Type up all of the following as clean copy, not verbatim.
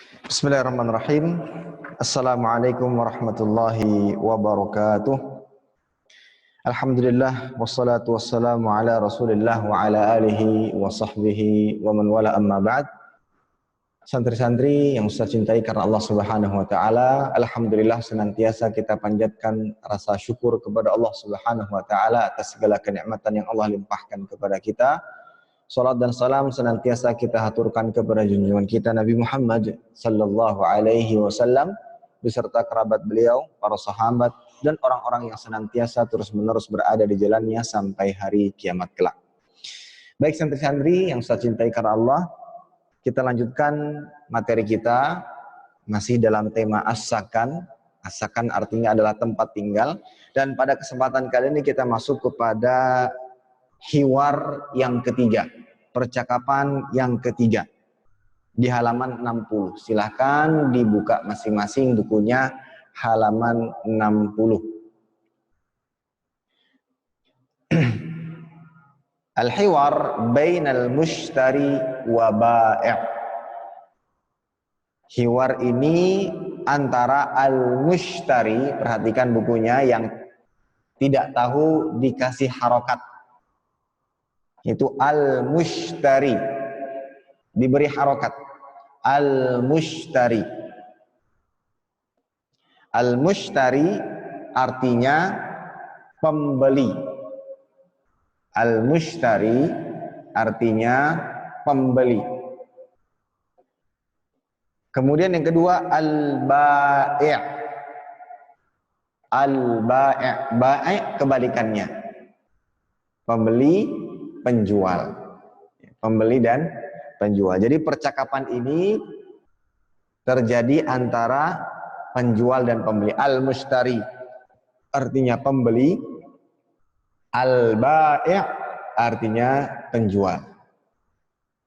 Bismillahirrahmanirrahim. Assalamualaikum warahmatullahi wabarakatuh. Alhamdulillah wassalatu wassalamu ala Rasulillah wa ala alihi wa sahbihi wa man wala amma ba'd. Santri-santri yang Ustaz cintai karena Allah Subhanahu wa taala, alhamdulillah senantiasa kita panjatkan rasa syukur kepada Allah Subhanahu wa taala atas segala kenikmatan yang Allah limpahkan kepada kita. Salat dan salam senantiasa kita haturkan kepada junjungan kita Nabi Muhammad sallallahu alaihi wasallam beserta kerabat beliau, para sahabat dan orang-orang yang senantiasa terus-menerus berada di jalannya sampai hari kiamat kelak. Baik santri-santri yang saya cintai karena Allah, kita lanjutkan materi kita masih dalam tema as-sakan. As-sakan artinya adalah tempat tinggal, dan pada kesempatan kali ini kita masuk kepada hiwar yang ketiga, percakapan yang ketiga di halaman 60. Silahkan dibuka masing-masing bukunya halaman 60. Al-hiwar bainal mushtari wa bai'. Hiwar ini antara al-mushtari, perhatikan bukunya yang tidak tahu dikasih harokat. Itu al-mushtari, diberi harokat. Al-mushtari. Al-mushtari artinya pembeli. Al-mushtari artinya pembeli. Kemudian yang kedua al-bai'. Al-bai'. Bai' kebalikannya. Pembeli, penjual. Pembeli dan penjual. Jadi percakapan ini terjadi antara penjual dan pembeli. Al-mushtari artinya pembeli, al-bai' artinya penjual.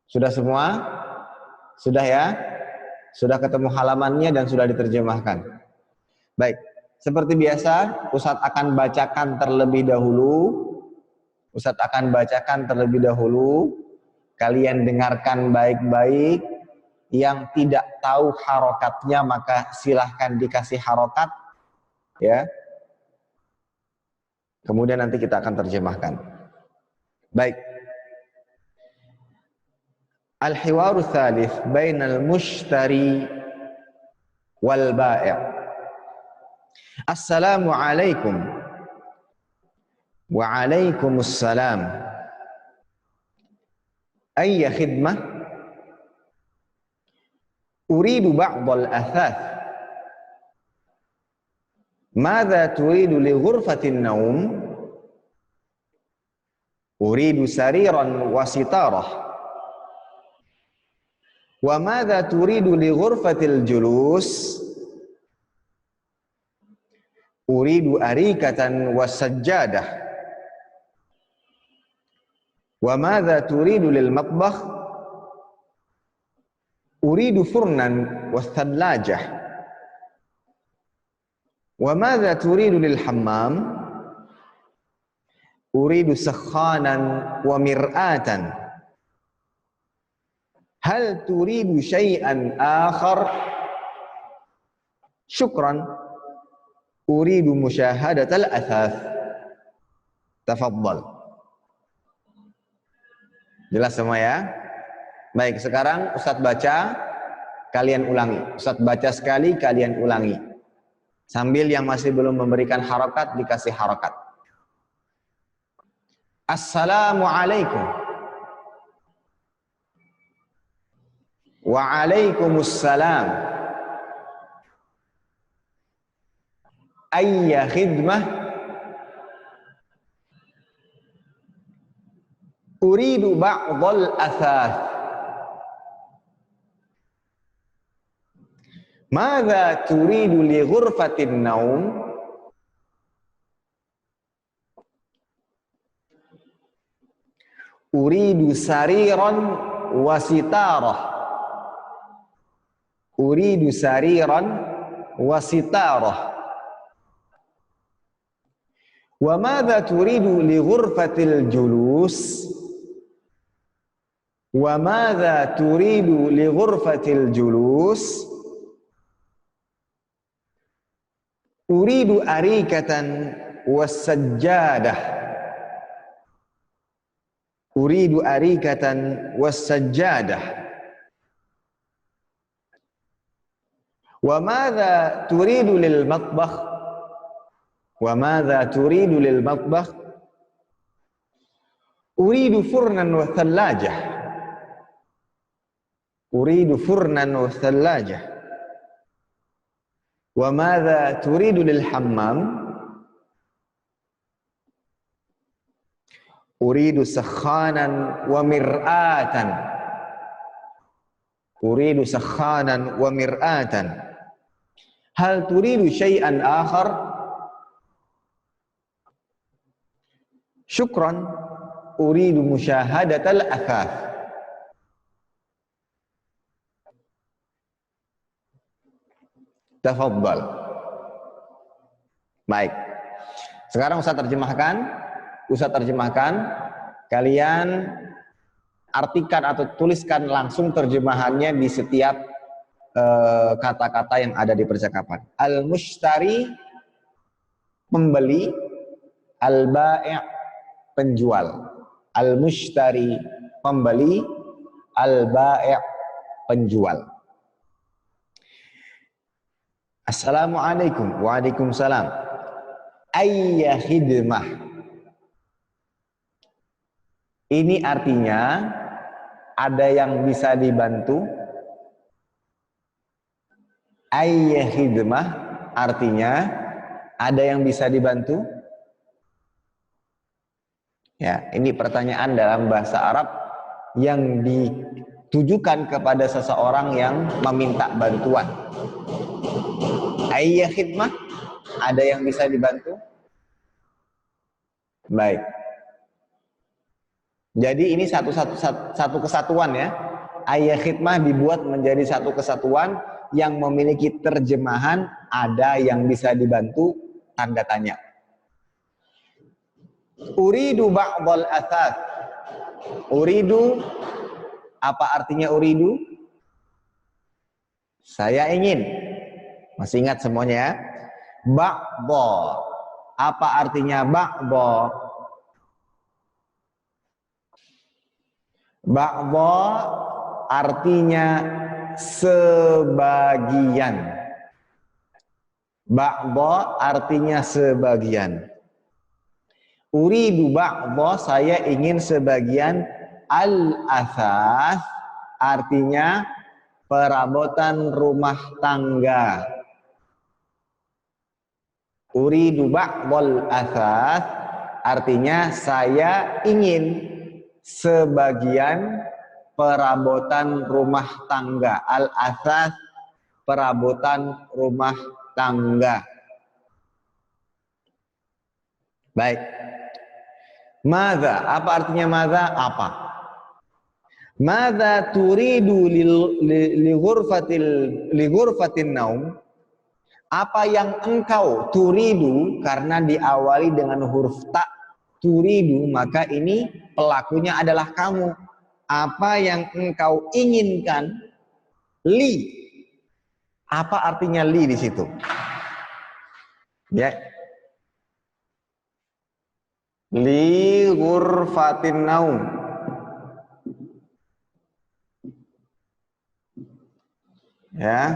Sudah semua? Sudah ya? Sudah ketemu halamannya dan sudah diterjemahkan. Baik, seperti biasa Ustadz akan bacakan terlebih dahulu. Ustadz akan bacakan terlebih dahulu. Kalian dengarkan baik-baik. Yang tidak tahu harokatnya maka silahkan dikasih harokat, ya. Kemudian nanti kita akan terjemahkan. Baik. Al-hiwaru tsalits bainal mushtari wal bai'. Assalamualaikum. Waalaikumsalam. Ayya khidmah? Uridu ba'dal athath. Madza turidu li ghurfatin naum? Uridu sariran wa sitarah. Wa madza turidu li ghurfatil julus? Uridu arikatan wa sajjadah. Wa madza turidu lil matbakh? Uridu furnan wa thallajah. Wa madza turidu lil hammam? Uridu sakhanan wa mir'atan. Hal turidu syai'an akhar? Syukran. Uridu musyahadatal athath. Tafaddal. Jelas semua ya? Baik, sekarang Ustadz baca, kalian ulangi. Ustadz baca sekali, kalian ulangi. Sambil yang masih belum memberikan harokat, dikasih harokat. Assalamualaikum. Waalaikumsalam. Ayya khidmah? Uridu ba'dal athath. Madza turidu li ghurfatin naum? Uridu sariran wa sitarah. Uridu sariran wa sitarah. Wa madza turidu li ghurfatil julus? Wa madza turidu li ghurfatil julus? Uridu arikatan was-sajjadah. Uridu arikatan was-sajjadah. Wa madza turidu lil matbakh? Wa madza turidu lil matbakh? Uridu furnan wa thallajah. Uridu furnan wa thallajah. Wa madza turidu lil hammam? Uridu sakhanan wa mir'atan. Uridu sakhanan wa mir'atan. Hal turidu syai'an akhar? Syukran. Uridu musyahadatal athaf. Tafadhal. Baik. Sekarang Ustaz terjemahkan. Kalian artikan atau tuliskan langsung terjemahannya di setiap kata-kata yang ada di percakapan. Al-mushtari, pembeli. Al-bai', penjual. Al-mushtari, pembeli. Al-bai', penjual. Assalamualaikum. Waalaikumsalam. Ayya khidmah. Ini artinya ada yang bisa dibantu. Ayya khidmah artinya ada yang bisa dibantu. Ya, ini pertanyaan dalam bahasa Arab yang ditujukan kepada seseorang yang meminta bantuan. Ayya khidmah, ada yang bisa dibantu? Baik. Jadi ini satu kesatuan ya. Ayya khidmah dibuat menjadi satu kesatuan yang memiliki terjemahan ada yang bisa dibantu, tanda tanya. Uridu ba'dal athas. Uridu, apa artinya uridu? Saya ingin. Masih ingat semuanya ya? Ba'dha. Apa artinya ba'dha? Ba'dha artinya sebagian. Ba'dha artinya sebagian. Uridu ba'dha, saya ingin sebagian. Al-athas artinya perabotan rumah tangga. Uridu ba'dal athas artinya saya ingin sebagian perabotan rumah tangga. Al-athas, perabotan rumah tangga. Baik. Madza, apa artinya madza? Apa? Madza turidu li ghurfatin naum? Apa yang engkau turidu, karena diawali dengan huruf ta, turidu, maka ini pelakunya adalah kamu. Apa yang engkau inginkan? Li. Apa artinya li di situ? Ya. Li ghurfatin naum. Ya.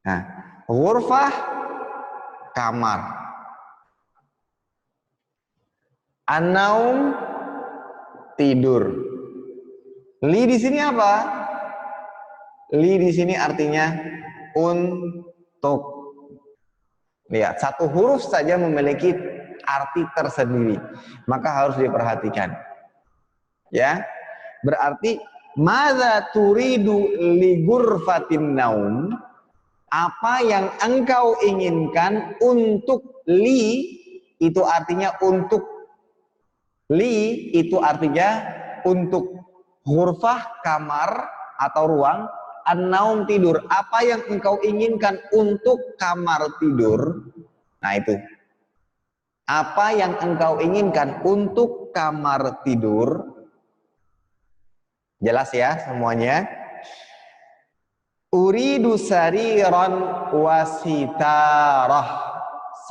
Nah, ghurfah kamar. An-naum tidur. Li di sini apa? Li di sini artinya untuk. Lihat, satu huruf saja memiliki arti tersendiri, maka harus diperhatikan. Ya. Berarti madza turidu li ghurfatin naum? Apa yang engkau inginkan untuk li, itu artinya untuk. Li itu artinya untuk. Ghurfah kamar atau ruang, an-naum tidur. Apa yang engkau inginkan untuk kamar tidur? Nah itu. Apa yang engkau inginkan untuk kamar tidur? Jelas ya semuanya? Uridu sariran wasitarah.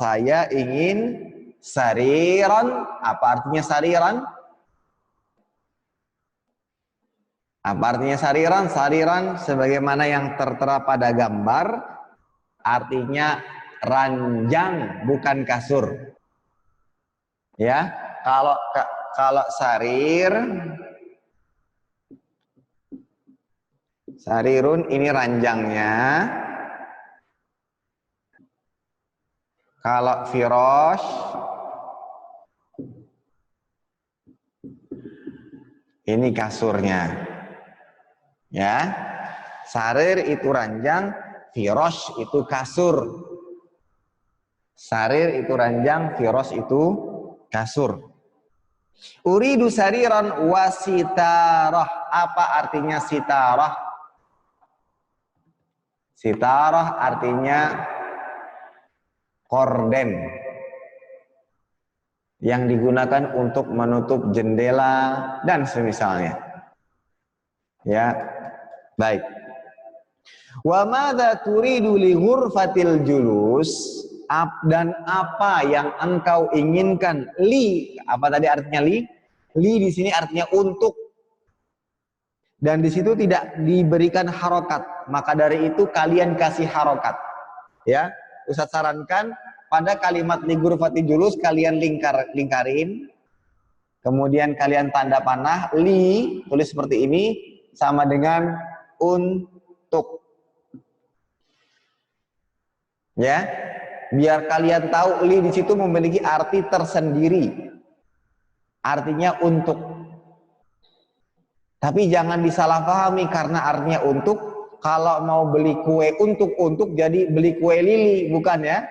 Saya ingin sariran. Apa artinya sariran? Apa artinya sariran? Sariran sebagaimana yang tertera pada gambar, artinya ranjang, bukan kasur. Ya, kalau sarirun ini ranjangnya. Kalau firosh ini kasurnya. Ya, sarir itu ranjang, firosh itu kasur. Sarir itu ranjang, firosh itu kasur. Uridu sariran wasitarah. Apa artinya sitarah? Sitarah artinya korden yang digunakan untuk menutup jendela dan semisalnya. Ya, baik. Wa madza turidu li ghurfatil julus? Dan apa yang engkau inginkan? Li, apa tadi artinya li? Li di sini artinya untuk. Dan di situ tidak diberikan harokat. Maka dari itu kalian kasih harokat. Ya, Ustaz sarankan pada kalimat li ghurfatil julus kalian lingkarin. Kemudian kalian tanda panah li, tulis seperti ini sama dengan untuk. Ya, biar kalian tahu li di situ memiliki arti tersendiri. Artinya untuk. Tapi jangan disalahpahami karena artinya untuk. Kalau mau beli kue untuk jadi beli kue lili, bukan ya?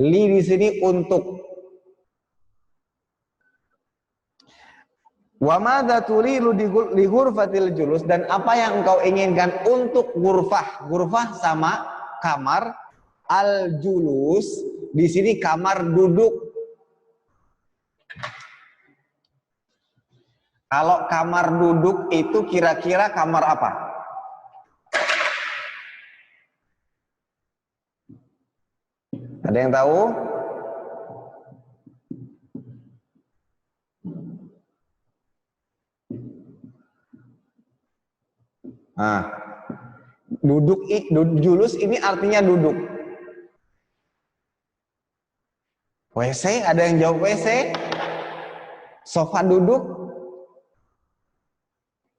Li di sini untuk. Wa madza turidu li ghurfatil julus, dan apa yang engkau inginkan untuk ghurfah. Ghurfah sama kamar, al julus di sini kamar duduk. Kalau kamar duduk itu kira-kira kamar apa? Ada yang tahu? Nah, julus ini artinya duduk. WC, ada yang jawab WC? Sofa duduk?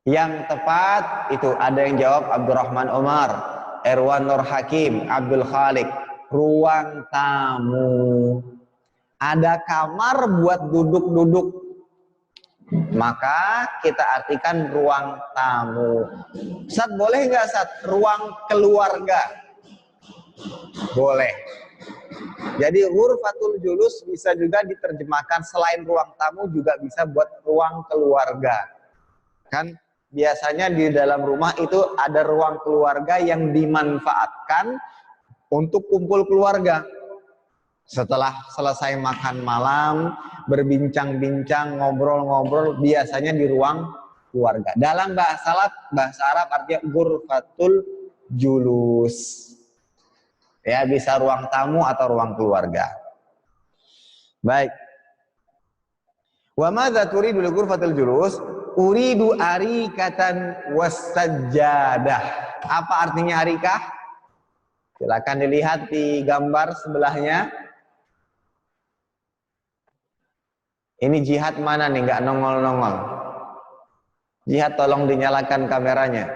Yang tepat itu ada yang jawab Abdurrahman Umar, Erwan Nur Hakim, Abdul Khalik. Ruang tamu. Ada kamar buat duduk-duduk. Maka kita artikan ruang tamu. Ustaz, boleh nggak Ustaz? Ruang keluarga. Boleh. Jadi ghurfatul julus bisa juga diterjemahkan selain ruang tamu juga bisa buat ruang keluarga. Kan biasanya di dalam rumah itu ada ruang keluarga yang dimanfaatkan untuk kumpul keluarga. Setelah selesai makan malam, berbincang-bincang, ngobrol-ngobrol, biasanya di ruang keluarga. Dalam bahasa Arab artinya ghurfatul julus. Ya, bisa ruang tamu atau ruang keluarga. Baik. Wa madza turidu li ghurfatil julus? Uridu arikatan wasajjadah. Apa artinya arikah? Silakan dilihat di gambar sebelahnya. Ini jihad mana nih, nggak nongol-nongol? Jihad tolong dinyalakan kameranya.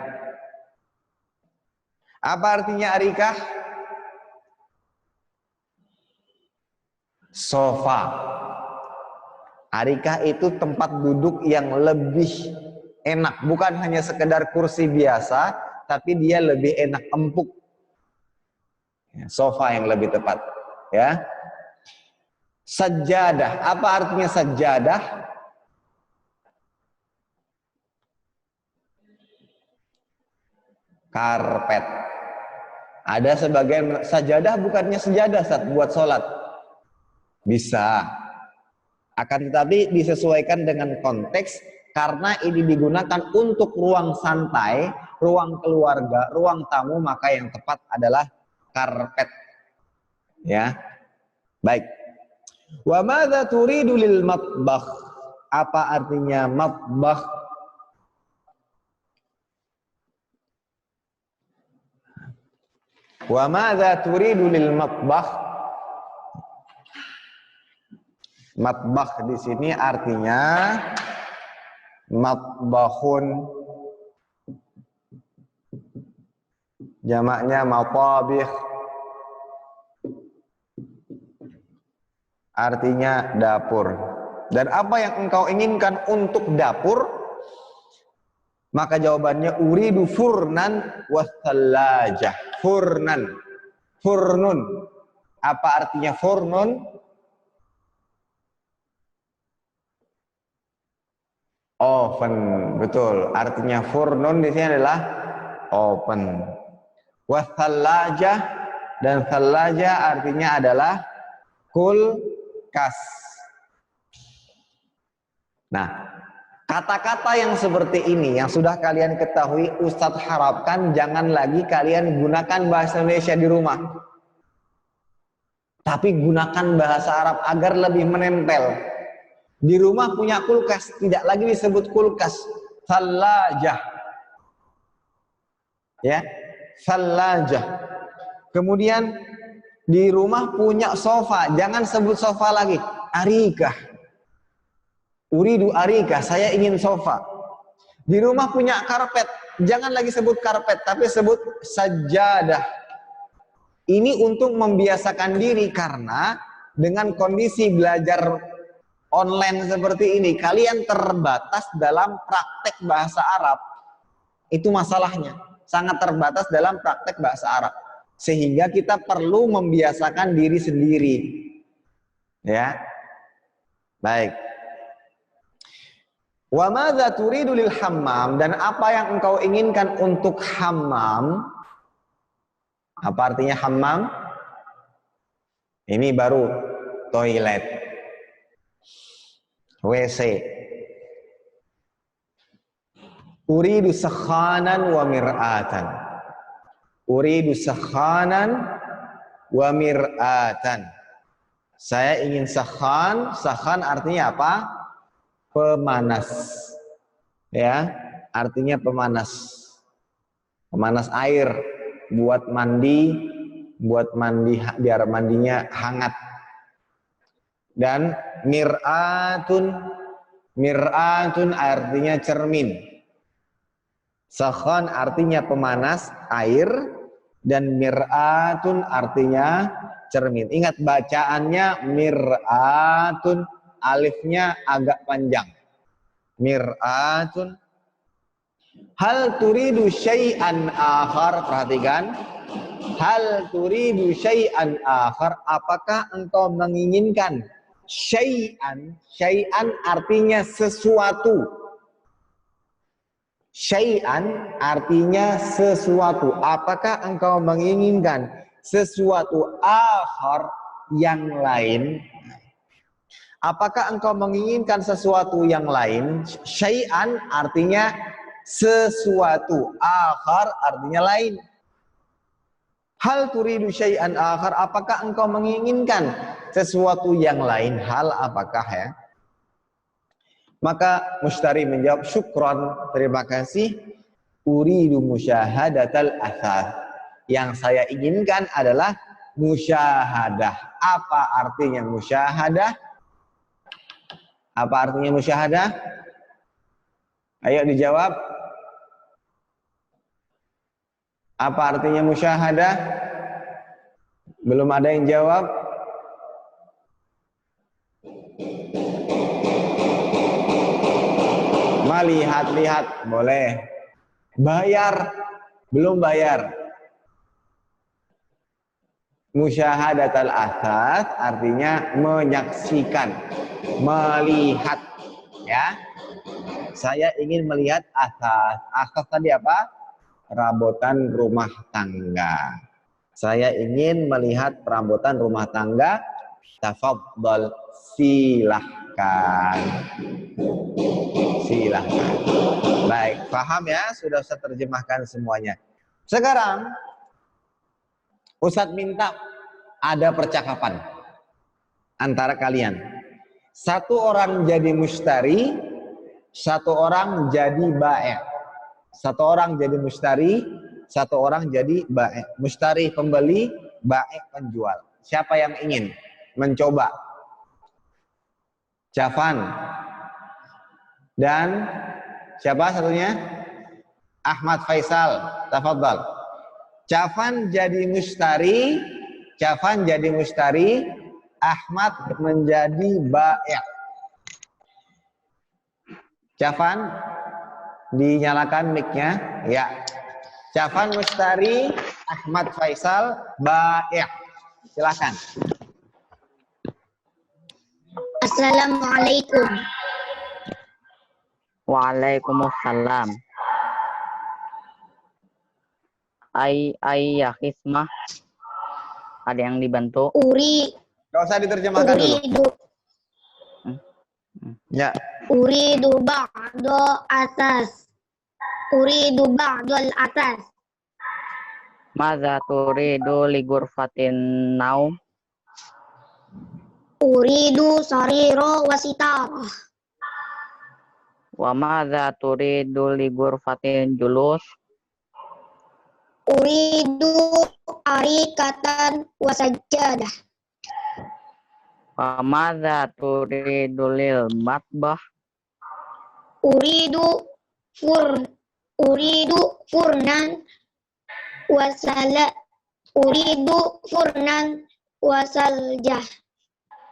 Apa artinya arikah? Sofa. Arikah itu tempat duduk yang lebih enak, bukan hanya sekedar kursi biasa, tapi dia lebih enak, empuk. Sofa yang lebih tepat, ya. Sajadah, apa artinya sajadah? Karpet. Ada sebagian sajadah bukannya sejadah saat buat sholat. Bisa. Akan tetapi disesuaikan dengan konteks, karena ini digunakan untuk ruang santai, ruang keluarga, ruang tamu, maka yang tepat adalah karpet. Ya. Baik. Wa madza turidu lil matbakh? Apa artinya matbakh? Wa madza turidu lil matbakh? Matbakh di sini artinya matbakhun, jamaknya matabikh, artinya dapur. Dan apa yang engkau inginkan untuk dapur? Maka jawabannya uridu furnan wathallajah. Furnan, furnun. Apa artinya furnun? Oven, betul. Artinya furnun di sini adalah oven. Wathallajah, dan thallajah artinya adalah kulkas. Nah, kata-kata yang seperti ini yang sudah kalian ketahui, Ustadz harapkan jangan lagi kalian gunakan bahasa Indonesia di rumah, tapi gunakan bahasa Arab agar lebih menempel. Di rumah punya kulkas, tidak lagi disebut kulkas, thallajah. Ya, thallajah. Kemudian di rumah punya sofa, jangan sebut sofa lagi, arikah. Uridu arikah, saya ingin sofa. Di rumah punya karpet, jangan lagi sebut karpet, tapi sebut sajadah. Ini untuk membiasakan diri, karena dengan kondisi belajar online seperti ini, kalian terbatas dalam praktek bahasa Arab. Itu masalahnya, sangat terbatas dalam praktek bahasa Arab. Sehingga kita perlu membiasakan diri sendiri. Ya. Baik. Wa madza turidu lil hammam? Dan apa yang engkau inginkan untuk hammam? Apa artinya hammam? Ini baru toilet, WC. Uridu sakhanan wa mir'atan. Uridu sakhanan wa mir'atan. Saya ingin sakhan. Sakhan artinya apa? Pemanas. Ya, artinya pemanas. Pemanas air buat mandi, biar mandinya hangat. Dan mir'atun, mir'atun artinya cermin. Sakhan artinya pemanas air, dan mir'atun artinya cermin. Ingat bacaannya mir'atun, alifnya agak panjang. Mir'atun. Hal turidu syai'an akhar? Perhatikan. Hal turidu syai'an akhar? Apakah engkau menginginkan syai'an? Syai'an artinya sesuatu. Syai'an artinya sesuatu. Apakah engkau menginginkan sesuatu akhar yang lain? Apakah engkau menginginkan sesuatu yang lain? Syai'an artinya sesuatu, akhar artinya lain. Hal turidu syai'an akhar? Apakah engkau menginginkan sesuatu yang lain? Hal apakah ya? Maka mushtari menjawab, syukran, terima kasih. Uridu musyahadatal athar. Yang saya inginkan adalah musyahadah. Apa artinya musyahadah? Apa artinya musyahadah? Ayo dijawab. Apa artinya musyahadah? Belum ada yang jawab. Lihat-lihat, boleh. Bayar, belum bayar. Musyahadatul athas artinya menyaksikan, melihat. Ya, saya ingin melihat athas. Athas tadi apa? Perabotan rumah tangga. Saya ingin melihat perabotan rumah tangga. Tafaddal, silahkan. Silahkan. Baik, paham ya? Sudah saya terjemahkan semuanya. Sekarang Ustadz minta ada percakapan antara kalian. Satu orang jadi mustari, satu orang jadi bae'. Satu orang jadi mustari, satu orang jadi bae'. Mustari pembeli, bae' penjual. Siapa yang ingin mencoba? Jafan dan siapa satunya? Ahmad Faisal. Tafadhal. Jafan jadi mustari, Jafan jadi mustari, Ahmad menjadi bae'. Jafan, dinyalakan mic-nya. Ya. Jafan mustari, Ahmad Faisal bae'. Silakan. Assalamualaikum. Waalaikumsalam. Ya Hismah. Ada yang dibantu? Gak usah diterjemahkan dulu. Ya. Uridu ba'do asas. Uridu ba'dol asas. Madza turidu li ghurfatin naum? Uridu sariro wasitarah. Wa madza turidu li ghurfatin julus? Uridu arikatan wasajjadah. Wa madza turidu lil matbah? Uridu furnan wasaljah.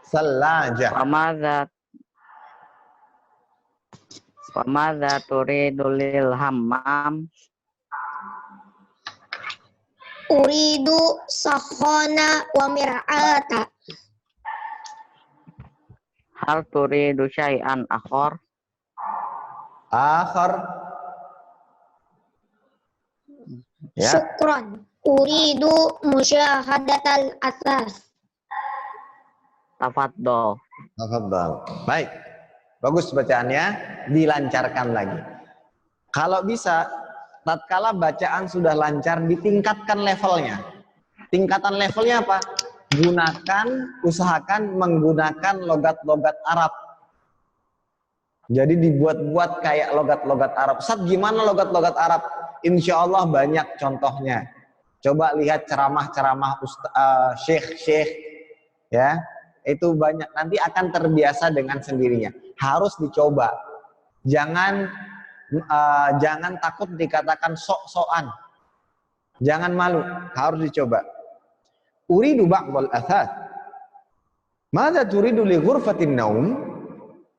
Salajah. Wa madza turidu lil hammam? Uridu sakhona wa mir'ata. Hal turidu syai'an akhar? Akhar. Ya. Syukran. Uridu musyahadatal asas. Tafadhol. Tafadhal. Baik. Bagus bacaannya, dilancarkan lagi. Kalau bisa, tatkala bacaan sudah lancar, ditingkatkan levelnya. Tingkatan levelnya apa? Usahakan menggunakan logat-logat Arab. Jadi dibuat-buat kayak logat-logat Arab. Ustaz, gimana logat-logat Arab? Insya Allah banyak contohnya. Coba lihat ceramah-ceramah syekh-syekh, ya, itu banyak. Nanti akan terbiasa dengan sendirinya. Harus dicoba. Jangan takut dikatakan sok-sokan. Jangan malu, harus dicoba. Uridu ba'dal athad. Madza turidu li ghurfatin naum?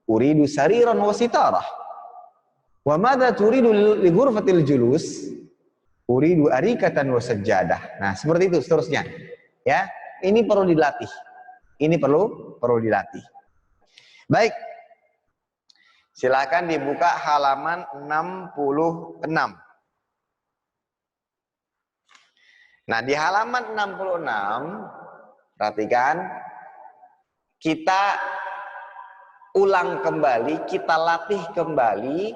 Uridu sariran wa sitarah. Wa madza turidu li ghurfatil julus? Uridu arikatan wa sajjadah. Nah, seperti itu seterusnya. Ya, ini perlu dilatih. Ini perlu dilatih. Baik. Silakan dibuka halaman 66. Nah, di halaman 66, perhatikan, kita ulang kembali, kita latih kembali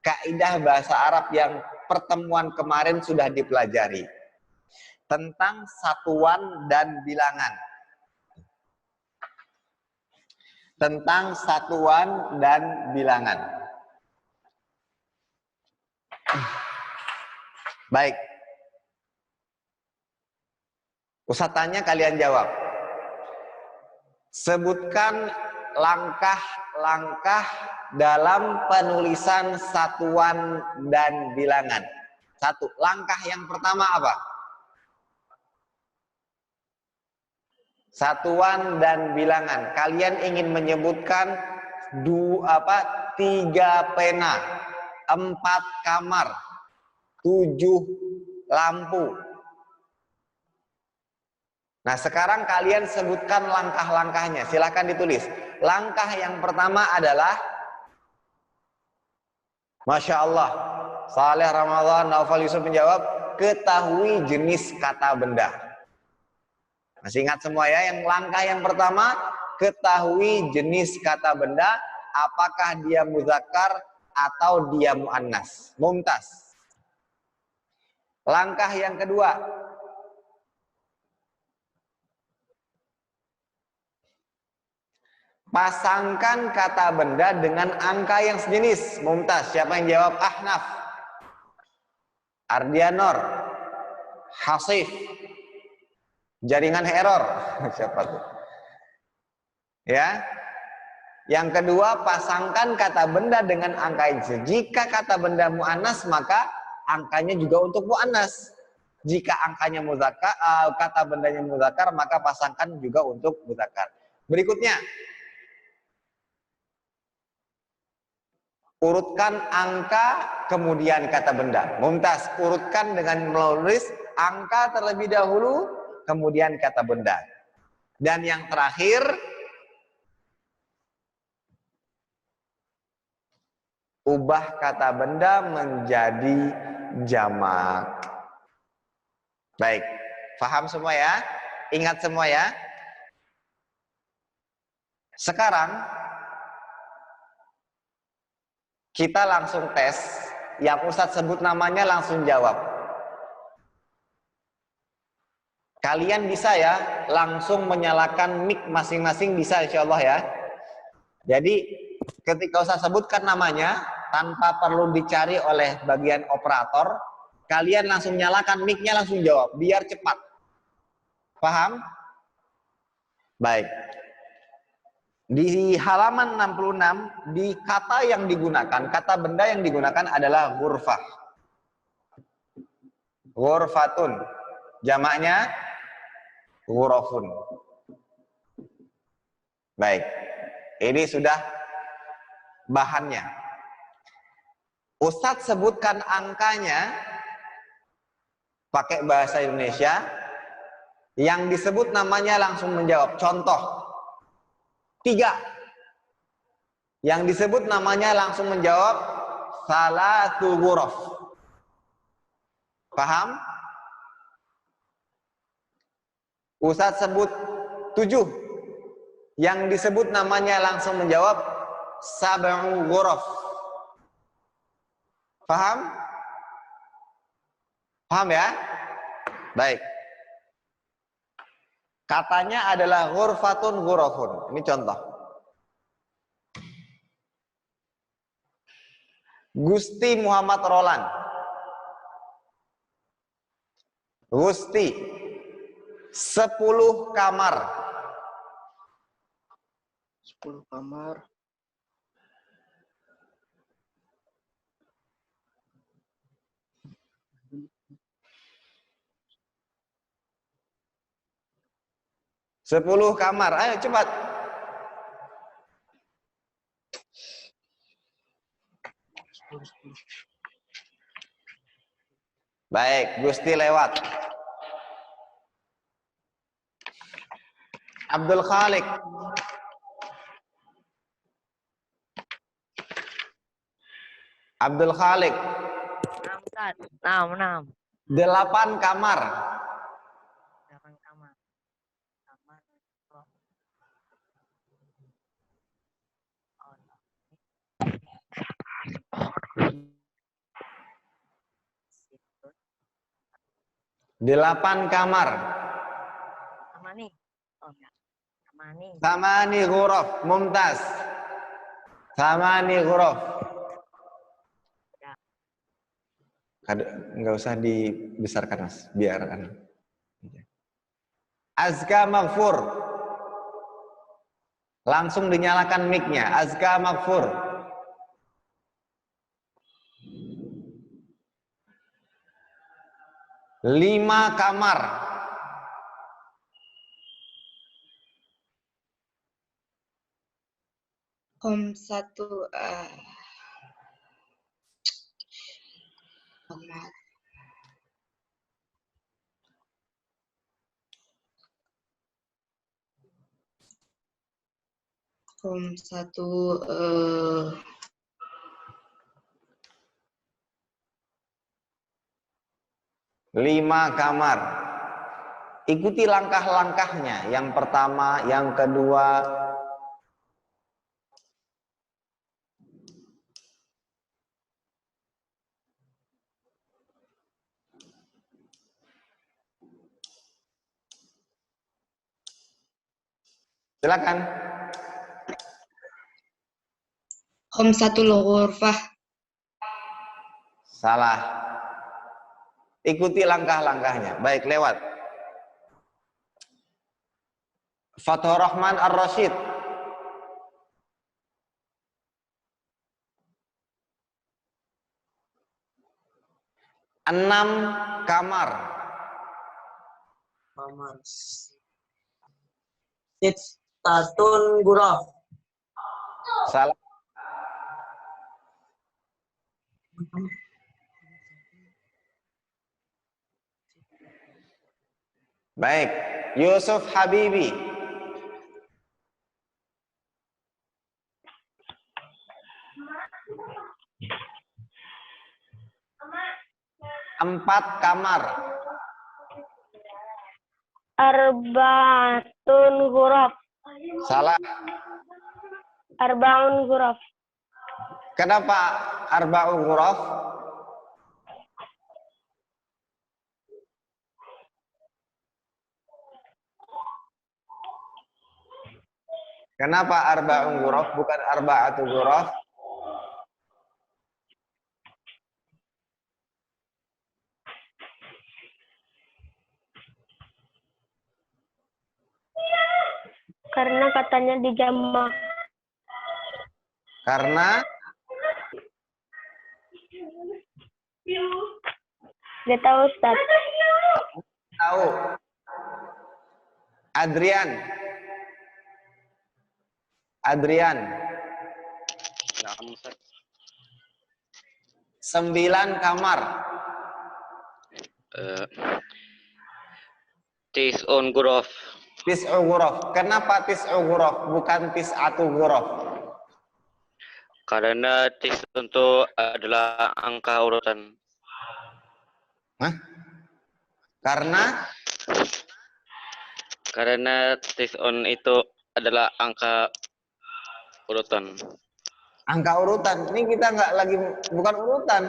kaidah bahasa Arab yang pertemuan kemarin sudah dipelajari. Tentang satuan dan bilangan. Tentang satuan dan bilangan. Baik. Ustaz tanya, kalian jawab. Sebutkan langkah-langkah dalam penulisan satuan dan bilangan. Satu, langkah yang pertama apa? Satuan dan bilangan. Kalian ingin menyebutkan 3 pena, 4 kamar, 7 lampu. Nah, sekarang kalian sebutkan langkah-langkahnya. Silakan ditulis. Langkah yang pertama adalah, Masya Allah, Saleh Ramadan, Naufal Yusuf menjawab, ketahui jenis kata benda. Masih ingat semua ya? Yang langkah yang pertama, ketahui jenis kata benda, apakah dia muzakkar atau dia muannas. Mumtaz. Langkah yang kedua, pasangkan kata benda dengan angka yang sejenis. Mumtaz. Siapa yang jawab? Ahnaf, Ardianor, Hasif, jaringan error. Siapa tuh? Ya. Yang kedua, pasangkan kata benda dengan angka yang sejenis. Jika kata benda muannas, maka angkanya juga untuk muannas. Jika angkanya muzakkar, kata bendanya muzakkar, maka pasangkan juga untuk muzakkar. Berikutnya, urutkan angka kemudian kata benda. Mumtaz, urutkan dengan menulis angka terlebih dahulu kemudian kata benda. Dan yang terakhir, ubah kata benda menjadi jamak. Baik, paham semua ya? Ingat semua ya? Sekarang kita langsung tes. Yang Ustadz sebut namanya langsung jawab. Kalian bisa ya langsung menyalakan mic masing-masing, bisa insya Allah ya. Jadi ketika Ustadz sebutkan namanya, tanpa perlu dicari oleh bagian operator, kalian langsung nyalakan mic-nya, langsung jawab, biar cepat. Paham? Baik. Di halaman 66, di kata yang digunakan, kata benda yang digunakan adalah ghurfah. Ghurfatun. Jamaknya ghurafun. Baik. Ini sudah bahannya. Ustadz sebutkan angkanya pakai bahasa Indonesia, yang disebut namanya langsung menjawab. Contoh 3, yang disebut namanya langsung menjawab salatu ghuraf. Paham? Ustadz sebut 7, yang disebut namanya langsung menjawab sab'u ghuraf. Paham? Paham ya? Baik. Katanya adalah ghurfatun ghurafun. Ini contoh. Gusti Muhammad Roland. Gusti 10 kamar. 10 kamar. Sepuluh kamar. Ayo cepat. Baik, Gusti lewat. Abdul Khalik. Abdul Khalik. 6. 8 kamar. 8 kamar. Kamar. Delapan kamar. Sama nih. Oh enggak. Sama nih. Samani ghuraf. Mumtaz. Samani ghuraf. Enggak usah dibesarkan Mas, biar Azka Maghfur. Langsung dinyalakan mic-nya. Azka Maghfur. 5 kamar. Satu kamar. Satu 5 kamar. Ikuti langkah-langkahnya. Yang pertama, yang kedua. Silakan. Khamsatul ghurfah. Salah. Ikuti langkah-langkahnya. Baik, lewat. Fathur Rahman Ar-Rasyid. Enam kamar. Kamar. Sitatun ghuraf. Salah. Baik, Yusuf Habibi. Empat kamar. Arba'atun ghuraf. Salah. Arba'un ghuraf. Kenapa arba'u ghuraf? Kenapa arba'u ghuraf bukan arba'atu ghuraf? Karena katanya dijamak. Karena Dia tahu Ustaz. tahu. Adrian. Sembilan kamar. Tis'un ghuraf. Tis'u ghuraf. Kenapa tis'u ghuraf bukan tis'atu ghuraf? Karena tis'un itu adalah angka urutan. Hah? Karena tis'un itu adalah angka urutan. Angka urutan. Ini kita nggak lagi, bukan urutan.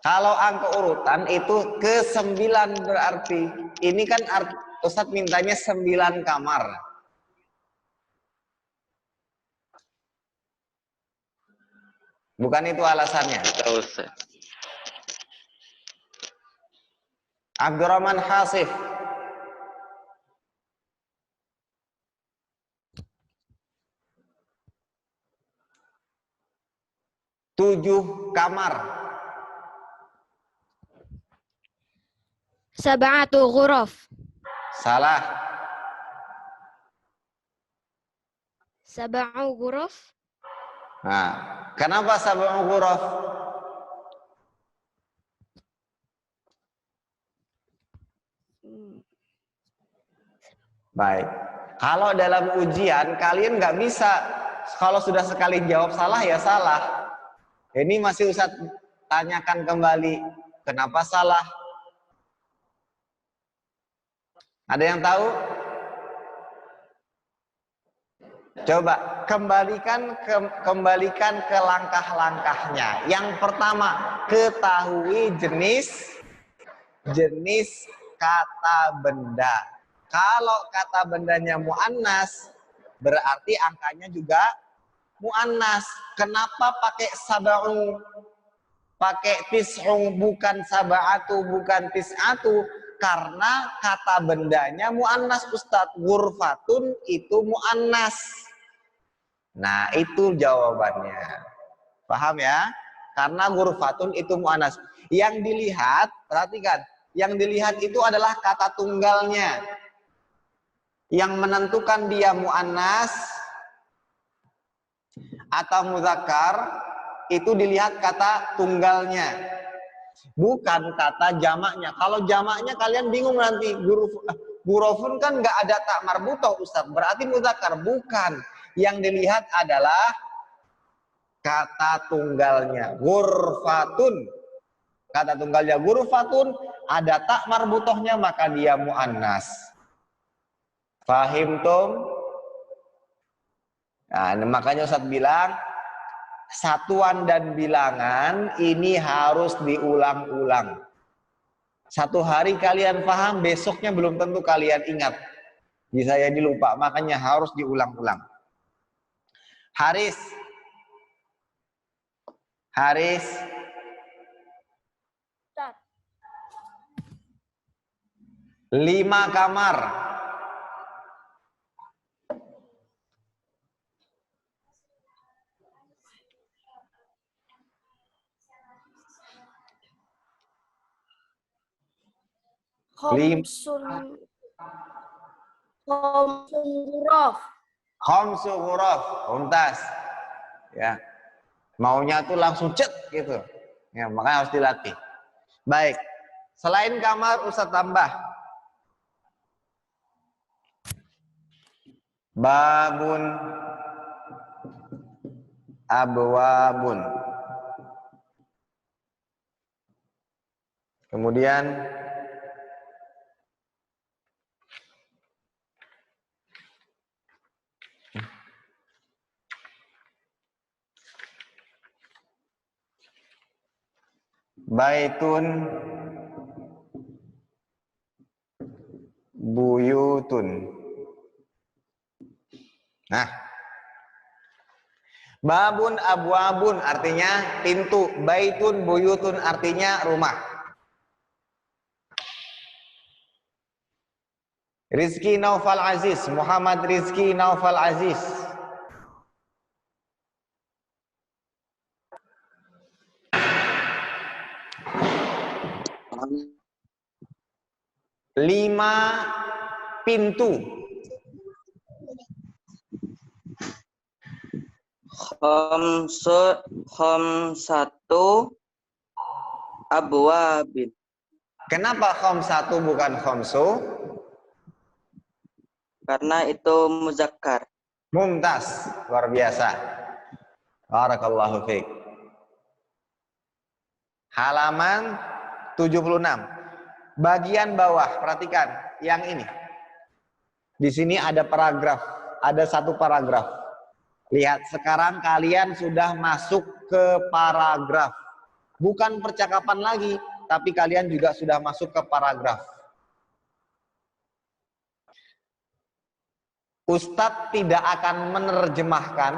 Kalau angka urutan itu ke-9 berarti. Ini kan Ustadz mintanya 9 kamar. Bukan itu alasannya. Tahu, Ustaz. Abdurrahman Hasif. Tujuh kamar. Sab'atu ghuraf. Salah. Sab'u ghuraf. Nah, kenapa sab'u ghuraf? Baik. Kalau dalam ujian kalian nggak bisa, kalau sudah sekali jawab salah ya salah. Ini masih Ustadz tanyakan kembali, kenapa salah? Ada yang tahu? Coba kembalikan ke langkah-langkahnya. Yang pertama, ketahui jenis kata benda. Kalau kata bendanya muannas, berarti angkanya juga muannas. Kenapa pakai sab'u? Pakai tis'u bukan sab'atu, bukan tis'atu? Karena kata bendanya muannas, Ustadz. Ghurfatun itu muannas. Nah, itu jawabannya. Paham ya? Karena ghurfatun itu muannas. Yang dilihat, perhatikan, yang dilihat itu adalah kata tunggalnya. Yang menentukan dia muannas atau muzakkar itu dilihat kata tunggalnya, bukan kata jamaknya. Kalau jamaknya kalian bingung nanti, ghurafun kan nggak ada tak marbutoh, Ustaz, berarti muzakkar. Bukan, yang dilihat adalah kata tunggalnya. Ghurfatun Kata tunggalnya ghurfatun, ada tak marbutohnya, maka dia muannas. Fahim tum? Nah, makanya Ustaz bilang, satuan dan bilangan ini harus diulang-ulang. Satu hari kalian paham, besoknya belum tentu kalian ingat. Bisa jadi lupa, makanya harus diulang-ulang. Haris. Haris. Ustaz. 5 kamar. Khamsun ghuraf. Khamsu ghuraf. Untas. Ya. Maunya tuh langsung cet gitu. Ya, makanya harus dilatih. Baik. Selain kamar, Ustaz tambah. Babun, abwabun. Kemudian baitun, buyutun. Nah, babun abwabun artinya pintu, baitun buyutun artinya rumah. Rizki Naufal Aziz, Muhammad Rizki Naufal Aziz. Lima pintu. Khamsatu abwabin. Kenapa khamsatu bukan khamsu? Karena itu muzakkar. Mumtaz, luar biasa. Barakallahu fiik. Halaman 76. Bagian bawah, perhatikan yang ini. Di sini ada paragraf, ada satu paragraf. Lihat, sekarang kalian sudah masuk ke paragraf. Bukan percakapan lagi, tapi kalian juga sudah masuk ke paragraf. Ustadz tidak akan menerjemahkan.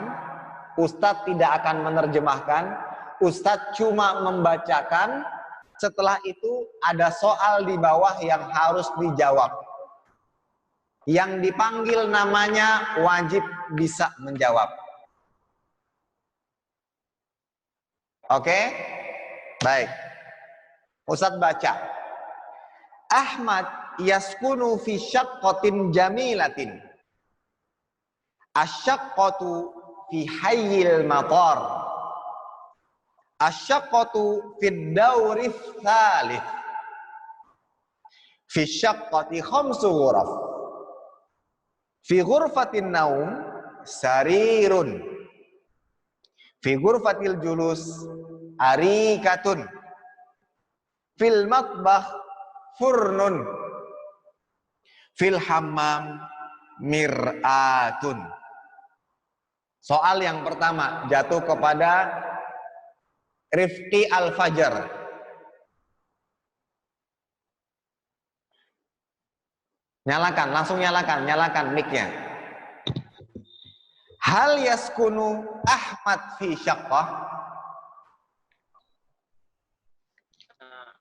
Ustadz tidak akan menerjemahkan. Ustadz cuma membacakan. Setelah itu ada soal di bawah yang harus dijawab. Yang dipanggil namanya wajib bisa menjawab. Oke? Baik. Ustadz baca. Ahmad yaskunu fi syaqqatin jamilatin. Asyaqqatu fi hayyil matar. Asyaqqatu fid dawri tsalits. Fi syaqqati khamsu ghuraf. Fi ghurfatin naum sarirun. Fi ghurfatil julus arikatun. Fil matbakh furnun. Fil hammam mir'atun. Soal yang pertama jatuh kepada Rifki Al-Fajar. Nyalakan, langsung nyalakan mic-nya. Hal yaskunu Ahmad fi syaqqah?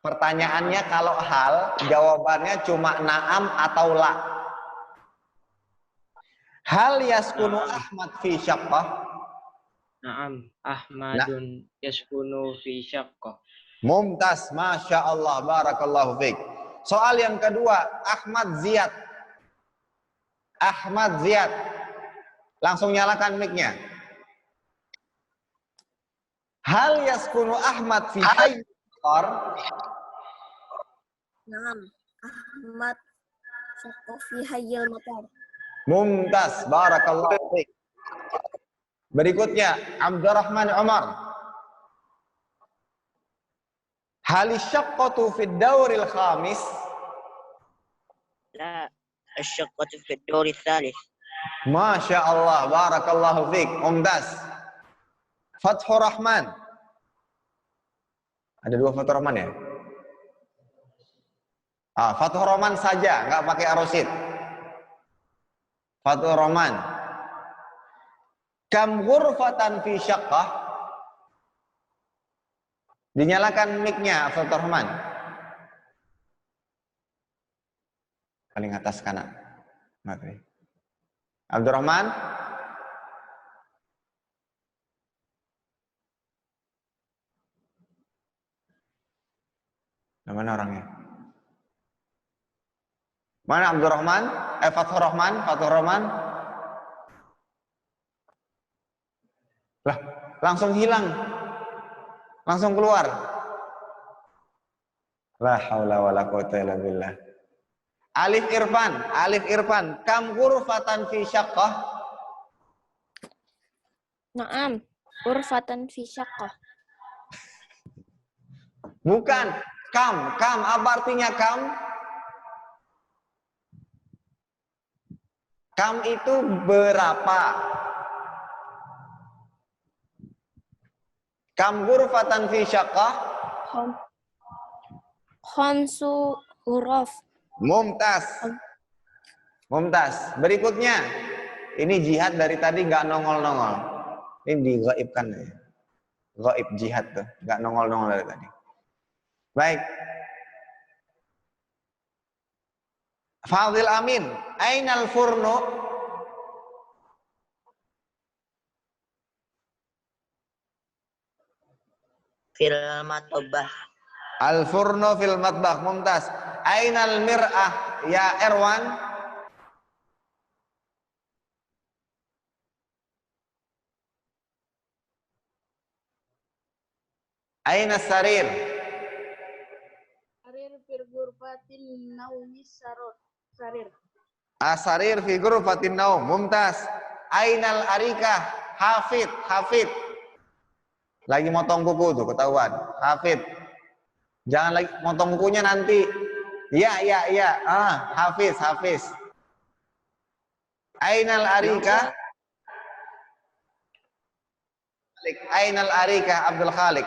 Pertanyaannya kalau hal, jawabannya cuma na'am atau la. Hal yaskunu Ahmad fi syaqqah? Naam, Ahmadun yaskunu fi syaqqah. Mumtaz, Masya Allah, Barakallahu fiik. Soal yang kedua, Ahmad Ziyad. Ahmad Ziyad. Langsung nyalakan mic-nya. Hal yaskunu Ahmad fi hayyil matar? Naam, Ahmad syaqqah fi hayyil matar. Mumtaz, Barakallahu fiik. Berikutnya, Abdurrahman Umar. Hal syaqqatu fid dauril khamis? لا الشقة في الدور الثالث. Masya Allah, barakallahu fiik, mumtaz. Fathur Rahman. Ada 2 Fathur Rahman ya? Fathur Rahman saja, nggak pakai arosid. Fathur Rahman. Kam ghurfatan fi syaqqah? Dinyalakan mic-nya, Fathur Rahman. Paling atas kanan. Mati. Abdurrahman. Mana orangnya? Mana Abdurrahman? Fathur Rahman, Fathur Rahman. Lah, langsung hilang. Langsung keluar. La haula wala quwwata illa billah. Alif Irfan, kam ghurfatan fi syaqqah? Naam, ghurfatan fi syaqqah. Bukan, kam, apa artinya kam? Kam itu berapa? Kam ghurfatan fi syaqqah? Khamsu huruf. Mumtaz. Berikutnya, ini jihad dari tadi nggak nongol-nongol. Ini digaibkan ya. Gaib jihad tuh, nggak nongol-nongol dari tadi. Baik. Fadil Amin, ainal furnu? Fil matbah. Al furnu fil matbah, mumtaz. Ainal mir'ah ya Erwan? Aina sarir? Sarir fil ghurfatin naumis sarir. Asarir fi ghurfatin naum, mumtaz. Ainal arikah? Hafid. Lagi motong kuku tuh, ketahuan. Hafid. Jangan lagi motong kukunya nanti. Iya. Hafiz. Ainal arika? Ainal arika Abdul Khalik?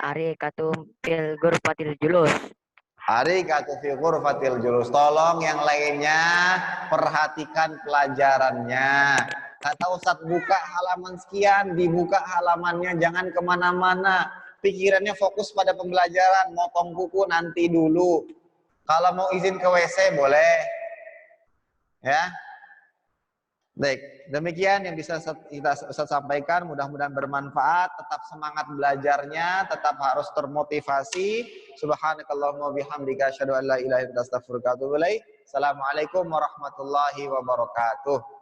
Arikatum fil ghurfatil julus. Arikatu fi ghurfatil julus. Tolong yang lainnya perhatikan pelajarannya. Kata Ustadz buka halaman sekian, dibuka halamannya, jangan kemana-mana. Pikirannya fokus pada pembelajaran, motong kuku nanti dulu. Kalau mau izin ke WC boleh. Ya. Baik, demikian yang bisa kita Ustadz sampaikan. Mudah-mudahan bermanfaat. Tetap semangat belajarnya, tetap harus termotivasi. Subhanakallahumma bihamdika asyhadu an la ilaha illa anta astaghfiruka wa atubu ilaik. Assalamualaikum warahmatullahi wabarakatuh.